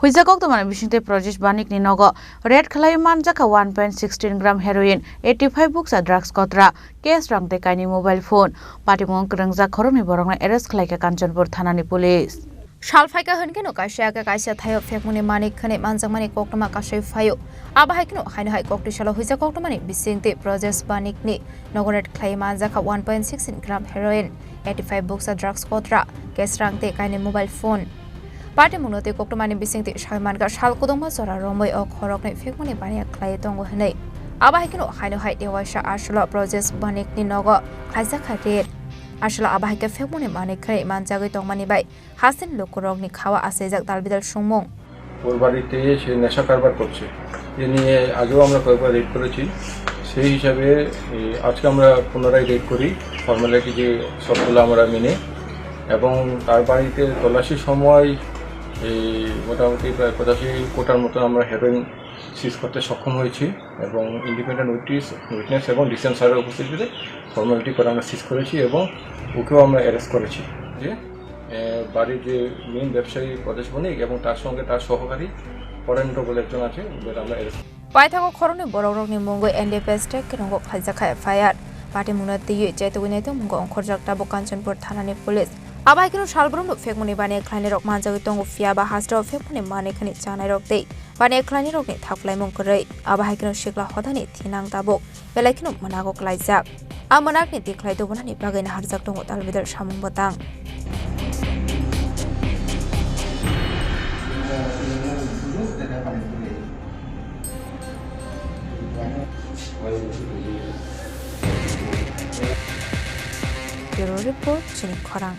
Huizakok to Manabishinte Prajesh Banikni Nogo, Red Khlaiwi Manjakha 1.16 gram heroin, 85 books of drugs Kotra, case rank the Kainwi mobile phone, Patimong Khorang Khorang Borong arrest Khlaika Kanchanpur Thanani police. Shalfaika Hunkino Kashaka Kaisa Tayo Fekmuni Mani Kane Manzamani Koktama Kashay Fayo. Abahikno Hainai Koktishala Huizakoktomani Bisinte Prajesh Banikni, Nogo Red Khlaiwi Manjakha 1.16 gram heroin, 85 books of drugs Kotra, case rank the Kainwi mobile phone. Party Munote Koktomani Bisinte Shamanka Shalkodoma Sora Romboy or Khorang Fekmuni Bania Khlaiwi Tongo Hane. Abahikno Haino Hai Dewasha Ashula Prajesh Banikni Nogo, Kaisaka Red. Ashla abahika fekmuni mani khare manjagoi tongmani bai hasin lokorogni khawa asejak dalbidal sungmong ওর বাড়িতে সে নেশা কারবার করছে এ নিয়ে আগেও আমরা কয়েকবার red করেছি সেই হিসাবে আজকে আমরা পুনরায় রেড করি ফর্মালিটি যে সবগুলো আমরা মেনে এবং তার বাড়িতে তল্লাশির সময় মোটামুটি প্রায় 85 কোটার মতো আমরা হেরোইন সিজ করতে সক্ষম হয়েছি এবং ইন্ডিপেন্ডেন্ট উইটনেস এবং ডিসেন্ট স্যারের উপস্থিতিতে ফর্মালিটি করে আমরা সিজ করেছি এবং ওকেও আমরা অ্যারেস্ট করেছি যে বাড়ির যে মেইন ব্যবসায়ী প্রদেশ বণিক এবং তার সঙ্গে তার সহকারী ফরেন্দ্র বলে একজন আছে ওদের আমরা অ্যারেস্ট পাইথাগো খরনে বড়রগনি মঙ্গই এনডিএফএসটেক রঙ্গ খালজাখা এফআইআর পার্টি মুনাতি জেতউইনাইতো মঙ্গ অংখরজাকটা বকাঞ্চনপুর থানানি পুলিশ আবাইকিনো শালব্রম ফেকমনি বানে খ্লাইনি রক মানজাগি তঙ্গ ফিয়াবা হাস্টাও ফেকমনি মানে খানি চানাই রক দেই বানে খ্লাইনি রকনি থাকলাই মঙ্কरै আবাইকিনো শিকলা হদানি থিনাং তাবক বেলাইকিনো মনাগো ক্লাইজাक আমনাকनि दिख्लाय दबनानि बागैना हारजाक दङ तालबिदार सामुं बतां Bureau Report Chini Khorang